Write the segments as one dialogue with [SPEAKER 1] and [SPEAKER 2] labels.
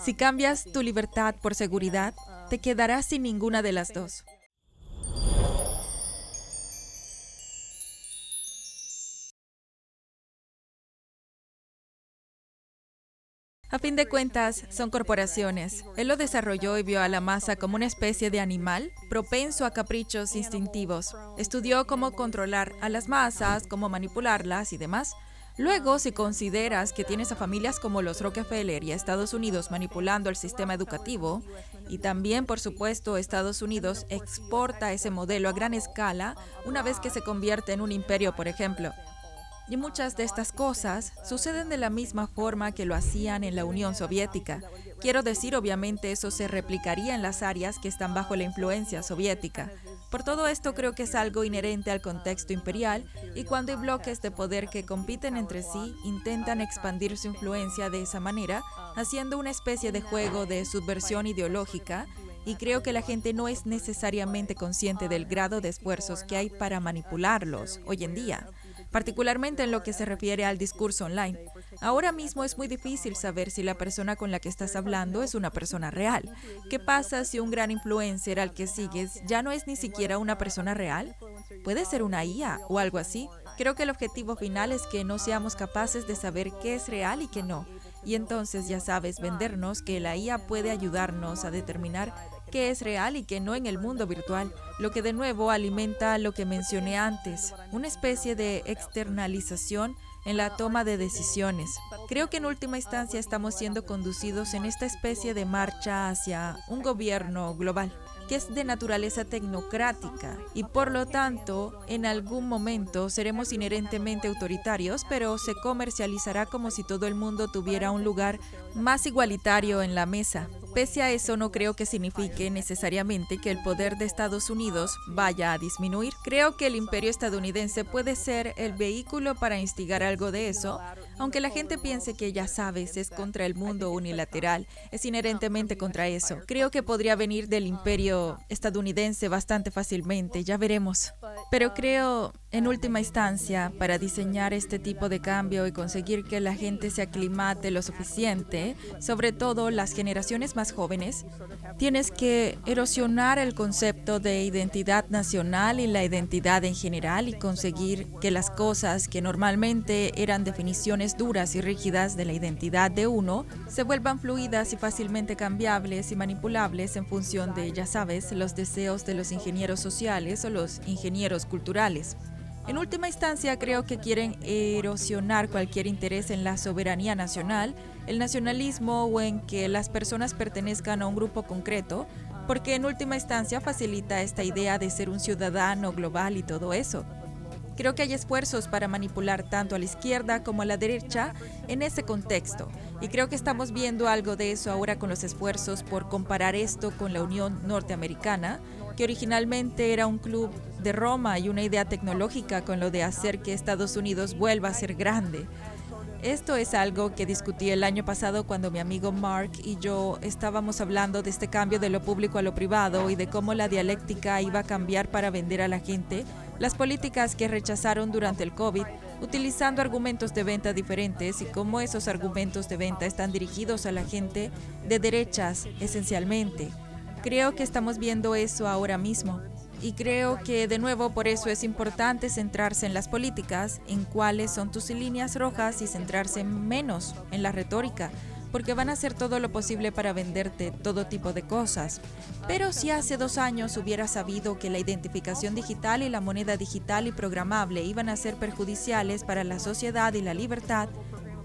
[SPEAKER 1] Si cambias tu libertad por seguridad, te quedarás sin ninguna de las dos. A fin de cuentas, son corporaciones. Él lo desarrolló y vio a la masa como una especie de animal propenso a caprichos instintivos. Estudió cómo controlar a las masas, cómo manipularlas y demás. Luego, si consideras que tienes a familias como los Rockefeller y a Estados Unidos manipulando el sistema educativo, y también, por supuesto, Estados Unidos exporta ese modelo a gran escala una vez que se convierte en un imperio, por ejemplo. Y muchas de estas cosas suceden de la misma forma que lo hacían en la Unión Soviética. Quiero decir, obviamente, eso se replicaría en las áreas que están bajo la influencia soviética. Por todo esto creo que es algo inherente al contexto imperial y cuando hay bloques de poder que compiten entre sí, intentan expandir su influencia de esa manera, haciendo una especie de juego de subversión ideológica, y creo que la gente no es necesariamente consciente del grado de esfuerzos que hay para manipularlos hoy en día, particularmente en lo que se refiere al discurso online. Ahora mismo es muy difícil saber si la persona con la que estás hablando es una persona real. ¿Qué pasa si un gran influencer al que sigues ya no es ni siquiera una persona real? Puede ser una IA o algo así. Creo que el objetivo final es que no seamos capaces de saber qué es real y qué no. Y entonces, ya sabes, vendernos que la IA puede ayudarnos a determinar qué es real y qué no en el mundo virtual, lo que de nuevo alimenta lo que mencioné antes, una especie de externalización en la toma de decisiones. Creo que en última instancia estamos siendo conducidos en esta especie de marcha hacia un gobierno global, que es de naturaleza tecnocrática y por lo tanto en algún momento seremos inherentemente autoritarios, pero se comercializará como si todo el mundo tuviera un lugar más igualitario en la mesa. Pese a eso, no creo que signifique necesariamente que el poder de Estados Unidos vaya a disminuir. Creo que el imperio estadounidense puede ser el vehículo para instigar algo de eso, aunque la gente piense que, ya sabes, es contra el mundo unilateral, es inherentemente contra eso. Creo que podría venir del imperio estadounidense bastante fácilmente, ya veremos. Pero creo, en última instancia, para diseñar este tipo de cambio y conseguir que la gente se aclimate lo suficiente, sobre todo las generaciones más jóvenes, tienes que erosionar el concepto de identidad nacional y la identidad en general y conseguir que las cosas que normalmente eran definiciones duras y rígidas de la identidad de uno se vuelvan fluidas y fácilmente cambiables y manipulables en función de, ya sabes, los deseos de los ingenieros sociales o los ingenieros culturales. En última instancia, creo que quieren erosionar cualquier interés en la soberanía nacional, el nacionalismo o en que las personas pertenezcan a un grupo concreto, porque en última instancia facilita esta idea de ser un ciudadano global y todo eso. Creo que hay esfuerzos para manipular tanto a la izquierda como a la derecha en ese contexto. Y creo que estamos viendo algo de eso ahora con los esfuerzos por comparar esto con la Unión Norteamericana, que originalmente era un club de Roma y una idea tecnológica con lo de hacer que Estados Unidos vuelva a ser grande. Esto es algo que discutí el año pasado cuando mi amigo Mark y yo estábamos hablando de este cambio de lo público a lo privado y de cómo la dialéctica iba a cambiar para vender a la gente las políticas que rechazaron durante el COVID, utilizando argumentos de venta diferentes y cómo esos argumentos de venta están dirigidos a la gente de derechas, esencialmente. Creo que estamos viendo eso ahora mismo. Y creo que, de nuevo, por eso es importante centrarse en las políticas, en cuáles son tus líneas rojas y centrarse menos en la retórica, porque van a hacer todo lo posible para venderte todo tipo de cosas. Pero si hace 2 años hubieras sabido que la identificación digital y la moneda digital y programable iban a ser perjudiciales para la sociedad y la libertad,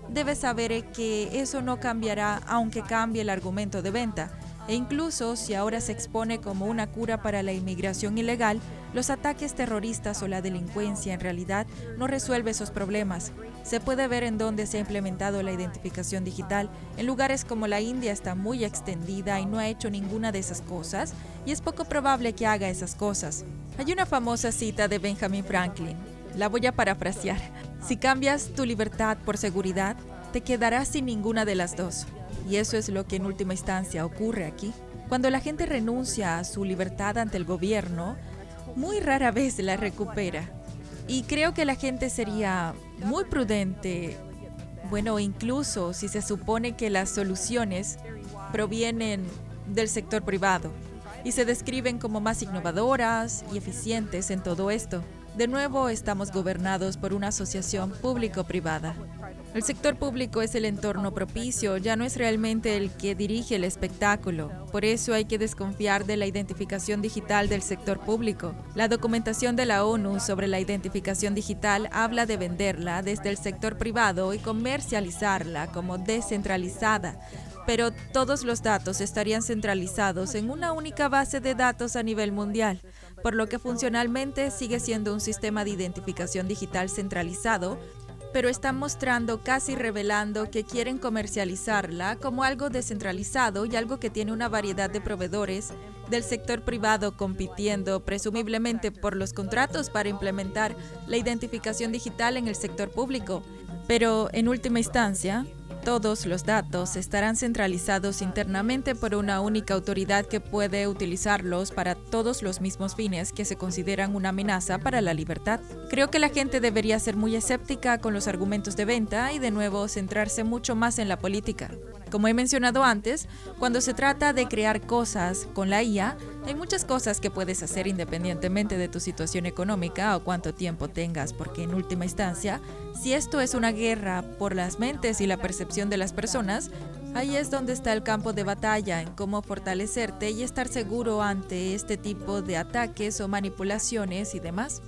[SPEAKER 1] debes saber que eso no cambiará aunque cambie el argumento de venta. E incluso si ahora se expone como una cura para la inmigración ilegal, los ataques terroristas o la delincuencia en realidad no resuelve esos problemas. Se puede ver en dónde se ha implementado la identificación digital. En lugares como la India está muy extendida y no ha hecho ninguna de esas cosas, y es poco probable que haga esas cosas. Hay una famosa cita de Benjamin Franklin. La voy a parafrasear. Si cambias tu libertad por seguridad, te quedarás sin ninguna de las dos. Y eso es lo que en última instancia ocurre aquí. Cuando la gente renuncia a su libertad ante el gobierno, muy rara vez la recupera. Y creo que la gente sería muy prudente, bueno, incluso si se supone que las soluciones provienen del sector privado y se describen como más innovadoras y eficientes en todo esto. De nuevo, estamos gobernados por una asociación público-privada. El sector público es el entorno propicio, ya no es realmente el que dirige el espectáculo. Por eso hay que desconfiar de la identificación digital del sector público. La documentación de la ONU sobre la identificación digital habla de venderla desde el sector privado y comercializarla como descentralizada. Pero todos los datos estarían centralizados en una única base de datos a nivel mundial, por lo que funcionalmente sigue siendo un sistema de identificación digital centralizado, pero están mostrando, casi revelando, que quieren comercializarla como algo descentralizado y algo que tiene una variedad de proveedores del sector privado compitiendo presumiblemente por los contratos para implementar la identificación digital en el sector público. Pero en última instancia, todos los datos estarán centralizados internamente por una única autoridad que puede utilizarlos para todos los mismos fines que se consideran una amenaza para la libertad. Creo que la gente debería ser muy escéptica con los argumentos de venta y de nuevo centrarse mucho más en la política. Como he mencionado antes, cuando se trata de crear cosas con la IA, hay muchas cosas que puedes hacer independientemente de tu situación económica o cuánto tiempo tengas, porque en última instancia, si esto es una guerra por las mentes y la percepción de las personas, ahí es donde está el campo de batalla en cómo fortalecerte y estar seguro ante este tipo de ataques o manipulaciones y demás.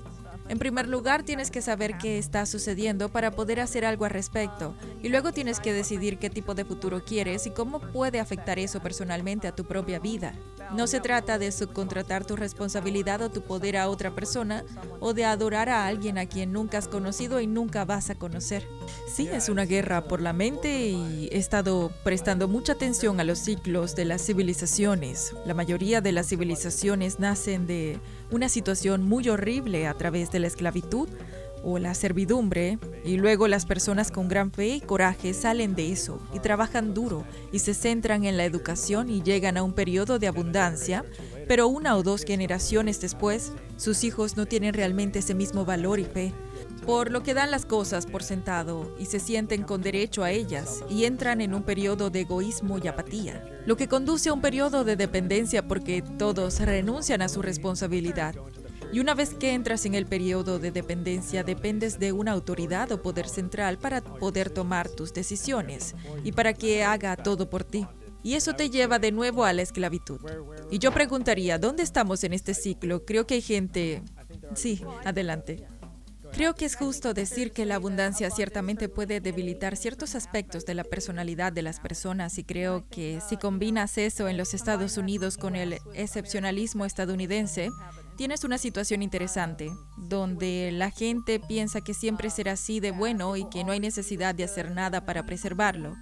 [SPEAKER 1] En primer lugar, tienes que saber qué está sucediendo para poder hacer algo al respecto, y luego tienes que decidir qué tipo de futuro quieres y cómo puede afectar eso personalmente a tu propia vida. No se trata de subcontratar tu responsabilidad o tu poder a otra persona o de adorar a alguien a quien nunca has conocido y nunca vas a conocer. Sí, es una guerra por la mente y he estado prestando mucha atención a los ciclos de las civilizaciones. La mayoría de las civilizaciones nacen de una situación muy horrible a través de la esclavitud o la servidumbre, y luego las personas con gran fe y coraje salen de eso y trabajan duro y se centran en la educación y llegan a un periodo de abundancia, pero una o dos generaciones después, sus hijos no tienen realmente ese mismo valor y fe, por lo que dan las cosas por sentado y se sienten con derecho a ellas y entran en un periodo de egoísmo y apatía, lo que conduce a un periodo de dependencia porque todos renuncian a su responsabilidad. Y una vez que entras en el periodo de dependencia, dependes de una autoridad o poder central para poder tomar tus decisiones y para que haga todo por ti. Y eso te lleva de nuevo a la esclavitud. Y yo preguntaría, ¿dónde estamos en este ciclo? Creo que hay gente... Sí, adelante. Creo que es justo decir que la abundancia ciertamente puede debilitar ciertos aspectos de la personalidad de las personas, y creo que si combinas eso en los Estados Unidos con el excepcionalismo estadounidense, tienes una situación interesante, donde la gente piensa que siempre será así de bueno y que no hay necesidad de hacer nada para preservarlo.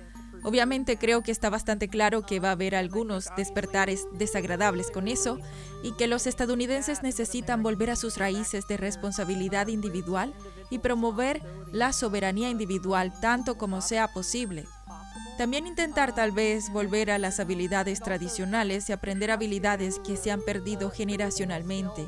[SPEAKER 1] Obviamente creo que está bastante claro que va a haber algunos despertares desagradables con eso y que los estadounidenses necesitan volver a sus raíces de responsabilidad individual y promover la soberanía individual tanto como sea posible. También intentar tal vez volver a las habilidades tradicionales y aprender habilidades que se han perdido generacionalmente,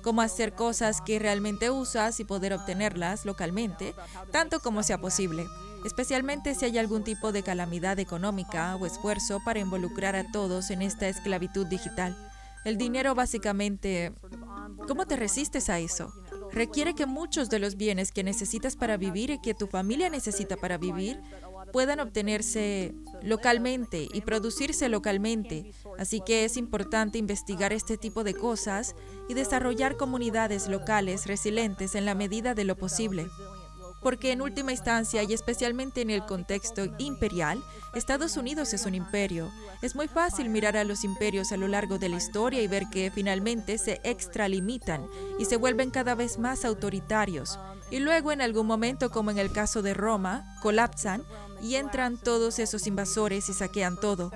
[SPEAKER 1] como hacer cosas que realmente usas y poder obtenerlas localmente, tanto como sea posible, especialmente si hay algún tipo de calamidad económica o esfuerzo para involucrar a todos en esta esclavitud digital. El dinero básicamente... ¿Cómo te resistes a eso? Requiere que muchos de los bienes que necesitas para vivir y que tu familia necesita para vivir puedan obtenerse localmente y producirse localmente. Así que es importante investigar este tipo de cosas y desarrollar comunidades locales resilientes en la medida de lo posible. Porque en última instancia, y especialmente en el contexto imperial, Estados Unidos es un imperio. Es muy fácil mirar a los imperios a lo largo de la historia y ver que finalmente se extralimitan y se vuelven cada vez más autoritarios. Y luego en algún momento, como en el caso de Roma, colapsan y entran todos esos invasores y saquean todo.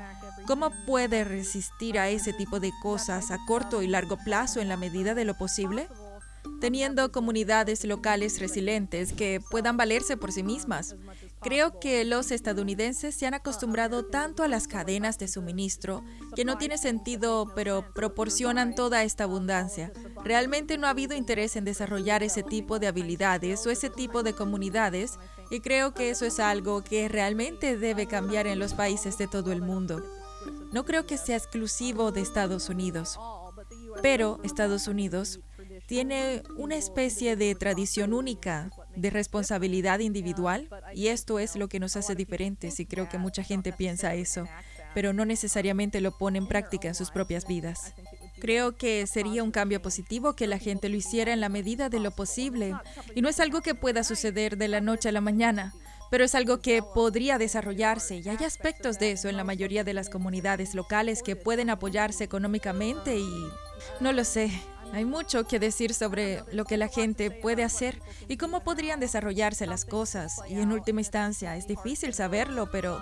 [SPEAKER 1] ¿Cómo puede resistir a ese tipo de cosas a corto y largo plazo en la medida de lo posible? Teniendo comunidades locales resilientes que puedan valerse por sí mismas. Creo que los estadounidenses se han acostumbrado tanto a las cadenas de suministro que no tiene sentido, pero proporcionan toda esta abundancia. Realmente no ha habido interés en desarrollar ese tipo de habilidades o ese tipo de comunidades, y creo que eso es algo que realmente debe cambiar en los países de todo el mundo. No creo que sea exclusivo de Estados Unidos, pero Estados Unidos tiene una especie de tradición única de responsabilidad individual y esto es lo que nos hace diferentes y creo que mucha gente piensa eso, pero no necesariamente lo pone en práctica en sus propias vidas. Creo que sería un cambio positivo que la gente lo hiciera en la medida de lo posible y no es algo que pueda suceder de la noche a la mañana, pero es algo que podría desarrollarse y hay aspectos de eso en la mayoría de las comunidades locales que pueden apoyarse económicamente y no lo sé. Hay mucho que decir sobre lo que la gente puede hacer y cómo podrían desarrollarse las cosas. Y en última instancia, es difícil saberlo, pero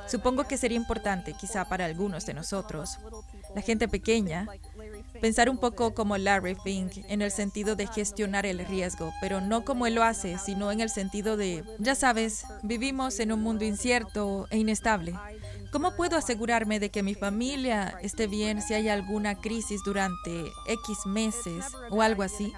[SPEAKER 1] supongo que sería importante, quizá para algunos de nosotros, la gente pequeña, pensar un poco como Larry Fink en el sentido de gestionar el riesgo, pero no como él lo hace, sino en el sentido de, ya sabes, vivimos en un mundo incierto e inestable. ¿Cómo puedo asegurarme de que mi familia esté bien si hay alguna crisis durante X meses o algo así?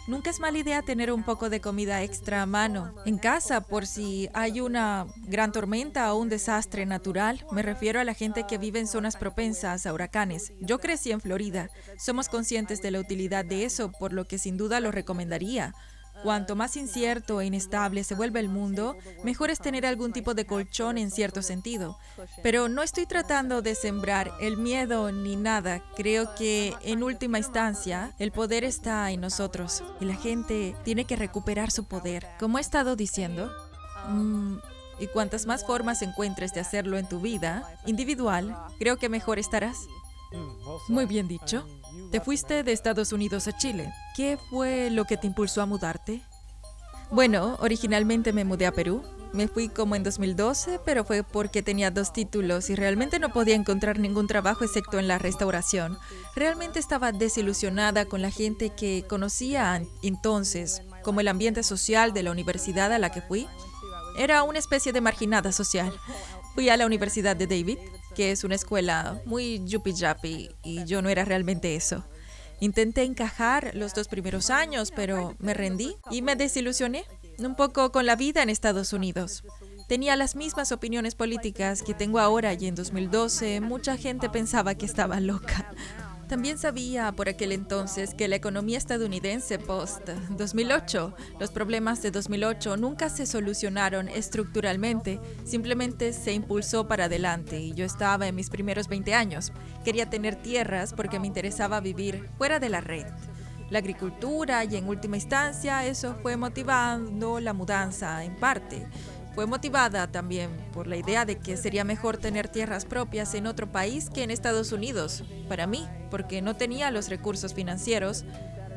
[SPEAKER 1] Nunca es mala idea tener un poco de comida extra a mano en casa por si hay una gran tormenta o un desastre natural. Me refiero a la gente que vive en zonas propensas a huracanes. Yo crecí en Florida. Somos conscientes de la utilidad de eso, por lo que sin duda lo recomendaría. Cuanto más incierto e inestable se vuelve el mundo, mejor es tener algún tipo de colchón en cierto sentido. Pero no estoy tratando de sembrar el miedo ni nada. Creo que en última instancia el poder está en nosotros y la gente tiene que recuperar su poder. Como he estado diciendo, y cuantas más formas encuentres de hacerlo en tu vida individual, creo que mejor estarás. Muy bien dicho. Te fuiste de Estados Unidos a Chile. ¿Qué fue lo que te impulsó a mudarte? Bueno, originalmente me mudé a Perú. Me fui como en 2012, pero fue porque tenía 2 títulos y realmente no podía encontrar ningún trabajo excepto en la restauración. Realmente estaba desilusionada con la gente que conocía entonces, como el ambiente social de la universidad a la que fui. Era una especie de marginada social. Fui a la Universidad de David, que es una escuela muy yuppie-yappy, y yo no era realmente eso. Intenté encajar los 2 primeros años, pero me rendí y me desilusioné un poco con la vida en Estados Unidos. Tenía las mismas opiniones políticas que tengo ahora y en 2012 mucha gente pensaba que estaba loca. También sabía por aquel entonces que la economía estadounidense post-2008, los problemas de 2008 nunca se solucionaron estructuralmente, simplemente se impulsó para adelante y yo estaba en mis primeros 20 años. Quería tener tierras porque me interesaba vivir fuera de la red. La agricultura y en última instancia eso fue motivando la mudanza en parte. Fue motivada también por la idea de que sería mejor tener tierras propias en otro país que en Estados Unidos, para mí, porque no tenía los recursos financieros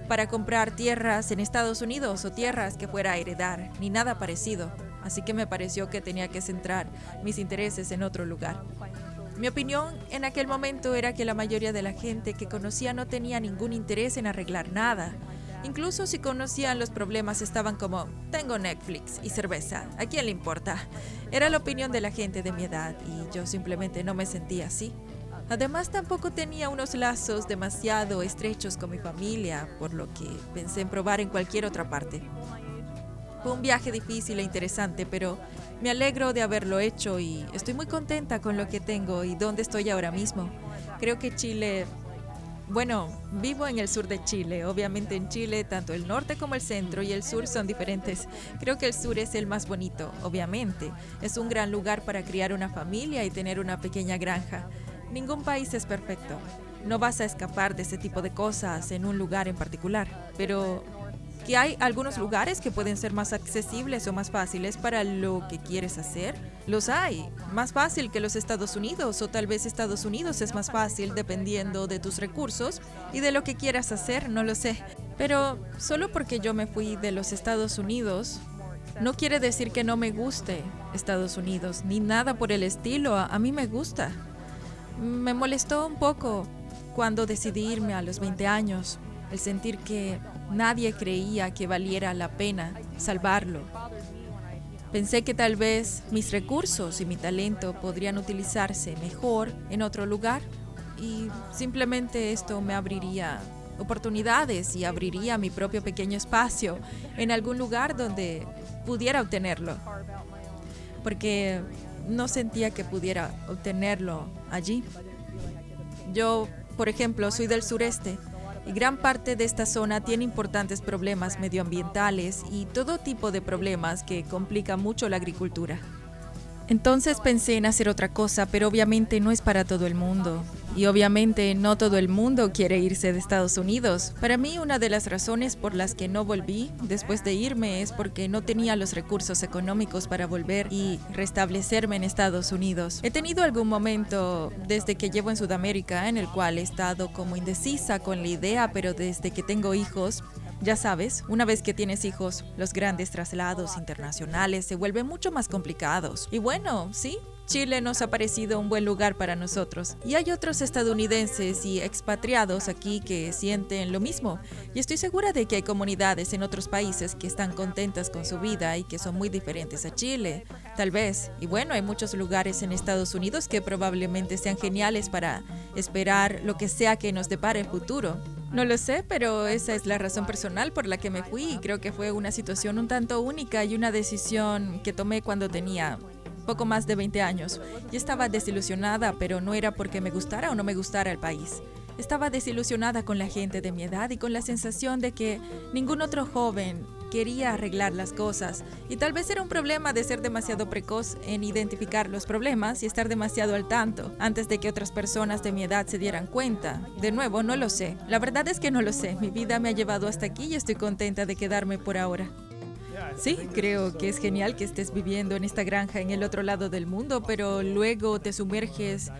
[SPEAKER 1] para comprar tierras en Estados Unidos o tierras que fuera a heredar, ni nada parecido. Así que me pareció que tenía que centrar mis intereses en otro lugar. Mi opinión en aquel momento era que la mayoría de la gente que conocía no tenía ningún interés en arreglar nada. Incluso si conocían los problemas estaban como, tengo Netflix y cerveza, ¿a quién le importa? Era la opinión de la gente de mi edad y yo simplemente no me sentía así. Además tampoco tenía unos lazos demasiado estrechos con mi familia, por lo que pensé en probar en cualquier otra parte. Fue un viaje difícil e interesante, pero me alegro de haberlo hecho y estoy muy contenta con lo que tengo y dónde estoy ahora mismo. Creo que Chile... Bueno, vivo en el sur de Chile. Obviamente en Chile, tanto el norte como el centro y el sur son diferentes. Creo que el sur es el más bonito, obviamente. Es un gran lugar para criar una familia y tener una pequeña granja. Ningún país es perfecto. No vas a escapar de ese tipo de cosas en un lugar en particular. Pero que hay algunos lugares que pueden ser más accesibles o más fáciles para lo que quieres hacer. Los hay. Más fácil que los Estados Unidos o tal vez Estados Unidos es más fácil dependiendo de tus recursos y de lo que quieras hacer, no lo sé. Pero solo porque yo me fui de los Estados Unidos no quiere decir que no me guste Estados Unidos ni nada por el estilo. A mí me gusta. Me molestó un poco cuando decidí irme a los 20 años, el sentir que nadie creía que valiera la pena salvarlo. Pensé que tal vez mis recursos y mi talento podrían utilizarse mejor en otro lugar y simplemente esto me abriría oportunidades y abriría mi propio pequeño espacio en algún lugar donde pudiera obtenerlo. Porque no sentía que pudiera obtenerlo allí. Yo, por ejemplo, soy del sureste y gran parte de esta zona tiene importantes problemas medioambientales y todo tipo de problemas que complican mucho la agricultura. Entonces pensé en hacer otra cosa, pero obviamente no es para todo el mundo. Y obviamente no todo el mundo quiere irse de Estados Unidos. Para mí, una de las razones por las que no volví después de irme es porque no tenía los recursos económicos para volver y restablecerme en Estados Unidos. He tenido algún momento desde que llevo en Sudamérica en el cual he estado como indecisa con la idea, pero desde que tengo hijos, ya sabes, una vez que tienes hijos, los grandes traslados internacionales se vuelven mucho más complicados. Y bueno, sí, Chile nos ha parecido un buen lugar para nosotros. Y hay otros estadounidenses y expatriados aquí que sienten lo mismo. Y estoy segura de que hay comunidades en otros países que están contentas con su vida y que son muy diferentes a Chile. Tal vez. Y bueno, hay muchos lugares en Estados Unidos que probablemente sean geniales para esperar lo que sea que nos depare el futuro. No lo sé, pero esa es la razón personal por la que me fui y creo que fue una situación un tanto única y una decisión que tomé cuando tenía poco más de 20 años. Yo estaba desilusionada, pero no era porque me gustara o no me gustara el país. Estaba desilusionada con la gente de mi edad y con la sensación de que ningún otro joven quería arreglar las cosas. Y tal vez era un problema de ser demasiado precoz en identificar los problemas y estar demasiado al tanto antes de que otras personas de mi edad se dieran cuenta. De nuevo, no lo sé. La verdad es que no lo sé. Mi vida me ha llevado hasta aquí y estoy contenta de quedarme por ahora. Sí, creo que es genial que estés viviendo en esta granja en el otro lado del mundo, pero luego te sumerges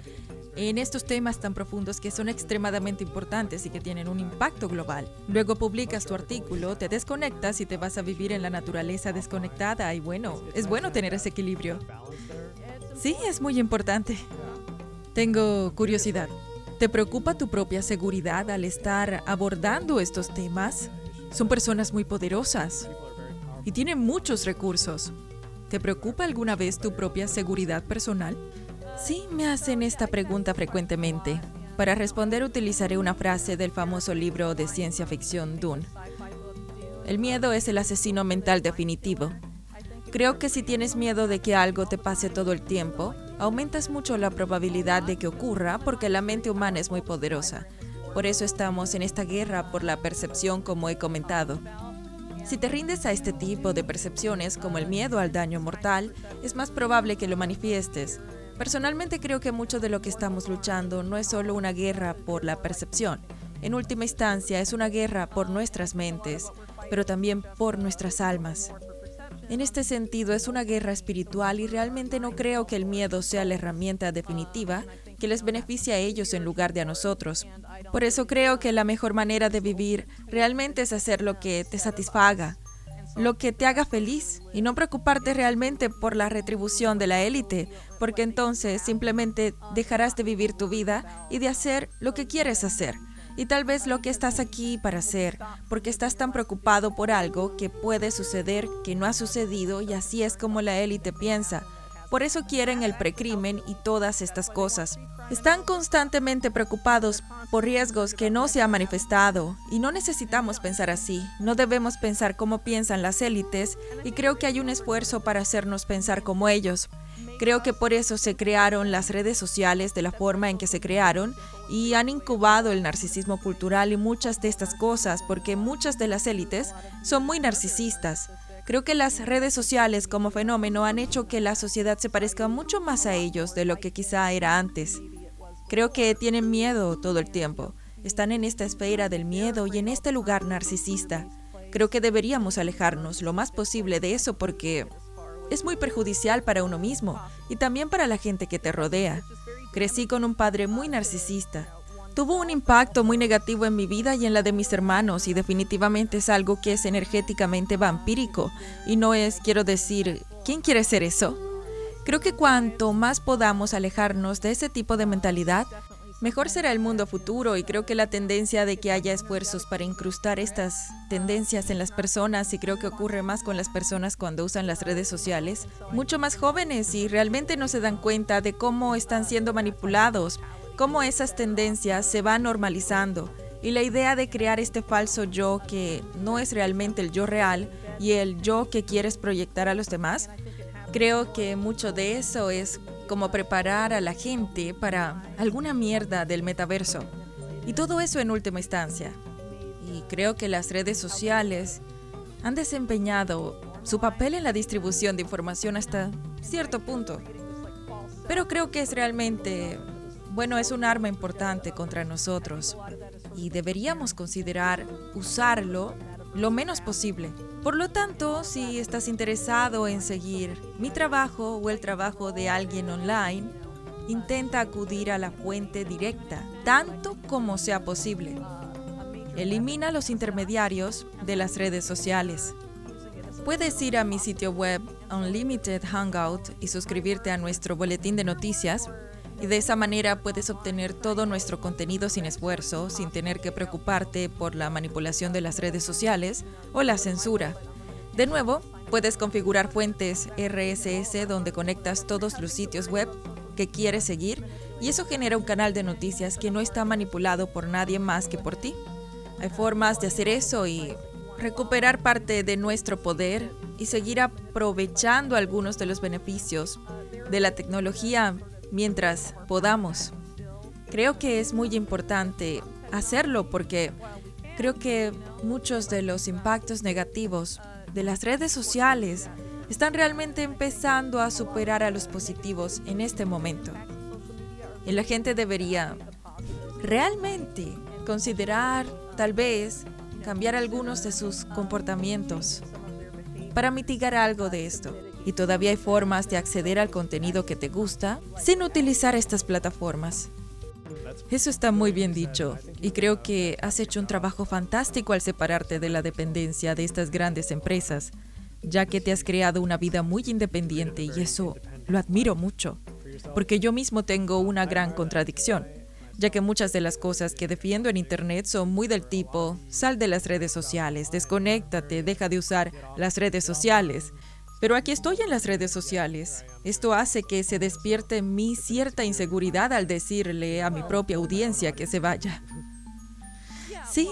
[SPEAKER 1] en estos temas tan profundos que son extremadamente importantes y que tienen un impacto global. Luego publicas tu artículo, te desconectas y te vas a vivir en la naturaleza desconectada y bueno, es bueno tener ese equilibrio. Sí, es muy importante. Tengo curiosidad. ¿Te preocupa tu propia seguridad al estar abordando estos temas? Son personas muy poderosas y tienen muchos recursos. ¿Te preocupa alguna vez tu propia seguridad personal? Sí, me hacen esta pregunta frecuentemente. Para responder utilizaré una frase del famoso libro de ciencia ficción Dune. El miedo es el asesino mental definitivo. Creo que si tienes miedo de que algo te pase todo el tiempo, aumentas mucho la probabilidad de que ocurra porque la mente humana es muy poderosa. Por eso estamos en esta guerra por la percepción, como he comentado. Si te rindes a este tipo de percepciones como el miedo al daño mortal, es más probable que lo manifiestes. Personalmente creo que mucho de lo que estamos luchando no es solo una guerra por la percepción. En última instancia es una guerra por nuestras mentes, pero también por nuestras almas. En este sentido es una guerra espiritual y realmente no creo que el miedo sea la herramienta definitiva que les beneficie a ellos en lugar de a nosotros. Por eso creo que la mejor manera de vivir realmente es hacer lo que te satisfaga, lo que te haga feliz y no preocuparte realmente por la retribución de la élite, porque entonces simplemente dejarás de vivir tu vida y de hacer lo que quieres hacer. Y tal vez lo que estás aquí para hacer, porque estás tan preocupado por algo que puede suceder, que no ha sucedido y así es como la élite piensa. Por eso quieren el precrimen y todas estas cosas. Están constantemente preocupados por riesgos que no se han manifestado y no necesitamos pensar así. No debemos pensar como piensan las élites y creo que hay un esfuerzo para hacernos pensar como ellos. Creo que por eso se crearon las redes sociales de la forma en que se crearon y han incubado el narcisismo cultural y muchas de estas cosas porque muchas de las élites son muy narcisistas. Creo que las redes sociales como fenómeno han hecho que la sociedad se parezca mucho más a ellos de lo que quizá era antes. Creo que tienen miedo todo el tiempo. Están en esta esfera del miedo y en este lugar narcisista. Creo que deberíamos alejarnos lo más posible de eso porque es muy perjudicial para uno mismo y también para la gente que te rodea. Crecí con un padre muy narcisista. Tuvo un impacto muy negativo en mi vida y en la de mis hermanos y definitivamente es algo que es energéticamente vampírico y no es, quiero decir, ¿quién quiere ser eso? Creo que cuanto más podamos alejarnos de ese tipo de mentalidad, mejor será el mundo futuro y creo que la tendencia de que haya esfuerzos para incrustar estas tendencias en las personas y creo que ocurre más con las personas cuando usan las redes sociales, mucho más jóvenes y realmente no se dan cuenta de cómo están siendo manipulados, cómo esas tendencias se van normalizando y la idea de crear este falso yo que no es realmente el yo real y el yo que quieres proyectar a los demás, creo que mucho de eso es como preparar a la gente para alguna mierda del metaverso. Y todo eso en última instancia. Y creo que las redes sociales han desempeñado su papel en la distribución de información hasta cierto punto. Pero creo que es realmente, es un arma importante contra nosotros. Y deberíamos considerar usarlo lo menos posible. Por lo tanto, si estás interesado en seguir mi trabajo o el trabajo de alguien online, intenta acudir a la fuente directa, tanto como sea posible. Elimina los intermediarios de las redes sociales. Puedes ir a mi sitio web Unlimited Hangout y suscribirte a nuestro boletín de noticias, y de esa manera puedes obtener todo nuestro contenido sin esfuerzo, sin tener que preocuparte por la manipulación de las redes sociales o la censura. De nuevo, puedes configurar fuentes RSS donde conectas todos los sitios web que quieres seguir, y eso genera un canal de noticias que no está manipulado por nadie más que por ti. Hay formas de hacer eso y recuperar parte de nuestro poder y seguir aprovechando algunos de los beneficios de la tecnología mientras podamos. Creo que es muy importante hacerlo porque creo que muchos de los impactos negativos de las redes sociales están realmente empezando a superar a los positivos en este momento. Y la gente debería realmente considerar, tal vez, cambiar algunos de sus comportamientos para mitigar algo de esto. Y todavía hay formas de acceder al contenido que te gusta sin utilizar estas plataformas. Eso está muy bien dicho, y creo que has hecho un trabajo fantástico al separarte de la dependencia de estas grandes empresas, ya que te has creado una vida muy independiente, y eso lo admiro mucho, porque yo mismo tengo una gran contradicción, ya que muchas de las cosas que defiendo en Internet son muy del tipo: sal de las redes sociales, desconéctate, deja de usar las redes sociales. Pero aquí estoy en las redes sociales. Esto hace que se despierte en mí cierta inseguridad al decirle a mi propia audiencia que se vaya. Sí,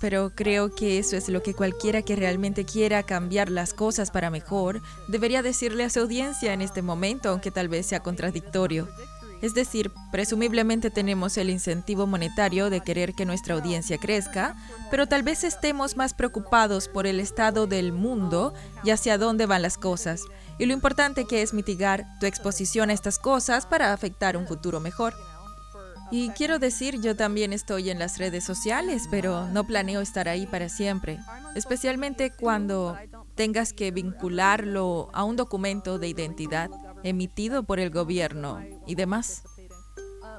[SPEAKER 1] pero creo que eso es lo que cualquiera que realmente quiera cambiar las cosas para mejor debería decirle a su audiencia en este momento, aunque tal vez sea contradictorio. Es decir, presumiblemente tenemos el incentivo monetario de querer que nuestra audiencia crezca, pero tal vez estemos más preocupados por el estado del mundo y hacia dónde van las cosas, y lo importante que es mitigar tu exposición a estas cosas para afectar un futuro mejor. Y quiero decir, yo también estoy en las redes sociales, pero no planeo estar ahí para siempre, especialmente cuando tengas que vincularlo a un documento de identidad emitido por el gobierno y demás.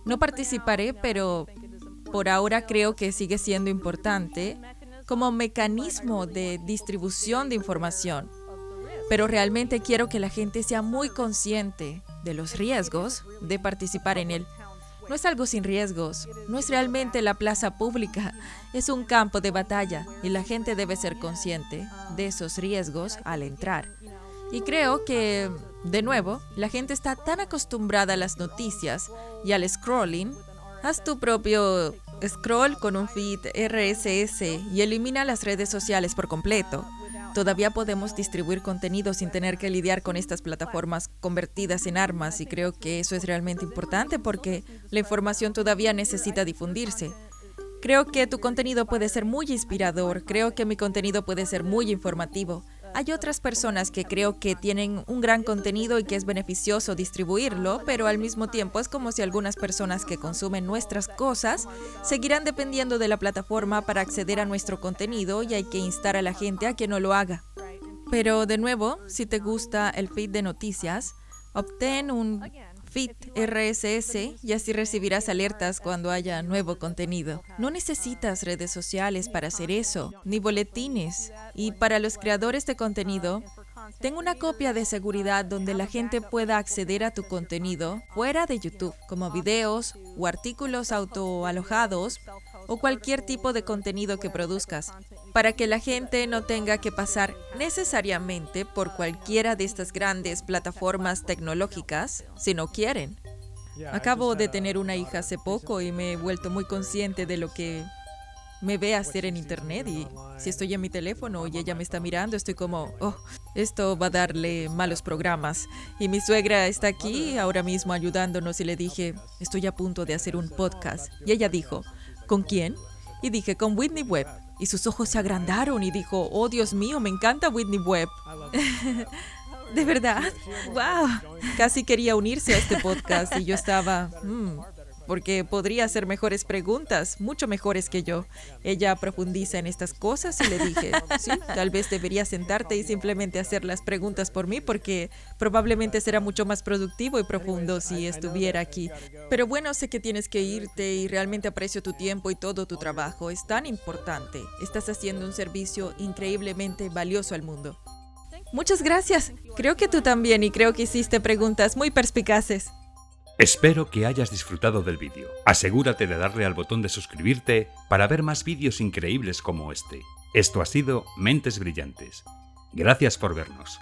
[SPEAKER 1] No participaré, pero por ahora creo que sigue siendo importante como mecanismo de distribución de información. Pero realmente quiero que la gente sea muy consciente de los riesgos de participar en él. No es algo sin riesgos, no es realmente la plaza pública, es un campo de batalla y la gente debe ser consciente de esos riesgos al entrar. Y creo que, de nuevo, la gente está tan acostumbrada a las noticias y al scrolling. Haz tu propio scroll con un feed RSS y elimina las redes sociales por completo. Todavía podemos distribuir contenido sin tener que lidiar con estas plataformas convertidas en armas, y creo que eso es realmente importante porque la información todavía necesita difundirse. Creo que tu contenido puede ser muy inspirador, creo que mi contenido puede ser muy informativo. Hay otras personas que creo que tienen un gran contenido y que es beneficioso distribuirlo, pero al mismo tiempo es como si algunas personas que consumen nuestras cosas seguirán dependiendo de la plataforma para acceder a nuestro contenido, y hay que instar a la gente a que no lo haga. Pero de nuevo, si te gusta el feed de noticias, obtén un feed RSS y así recibirás alertas cuando haya nuevo contenido. No necesitas redes sociales para hacer eso, ni boletines. Y para los creadores de contenido, tengo una copia de seguridad donde la gente pueda acceder a tu contenido fuera de YouTube, como videos o artículos autoalojados o cualquier tipo de contenido que produzcas, para que la gente no tenga que pasar necesariamente por cualquiera de estas grandes plataformas tecnológicas si no quieren. Acabo de tener una hija hace poco y me he vuelto muy consciente de lo que me ve hacer en internet y si estoy en mi teléfono y ella me está mirando, estoy como, oh, esto va a darle malos programas. Y mi suegra está aquí ahora mismo ayudándonos y le dije, estoy a punto de hacer un podcast. Y ella dijo, ¿con quién? Y dije, con Whitney Webb. Y sus ojos se agrandaron y dijo, oh Dios mío, me encanta Whitney Webb. ¿De verdad? ¡Wow! Casi quería unirse a este podcast y yo estaba, porque podría hacer mejores preguntas, mucho mejores que yo. Ella profundiza en estas cosas y le dije, sí, tal vez deberías sentarte y simplemente hacer las preguntas por mí porque probablemente será mucho más productivo y profundo si estuviera aquí. Pero bueno, sé que tienes que irte y realmente aprecio tu tiempo y todo tu trabajo. Es tan importante. Estás haciendo un servicio increíblemente valioso al mundo. Muchas gracias. Creo que tú también y creo que hiciste preguntas muy perspicaces.
[SPEAKER 2] Espero que hayas disfrutado del vídeo. Asegúrate de darle al botón de suscribirte para ver más vídeos increíbles como este. Esto ha sido Mentes Brillantes. Gracias por vernos.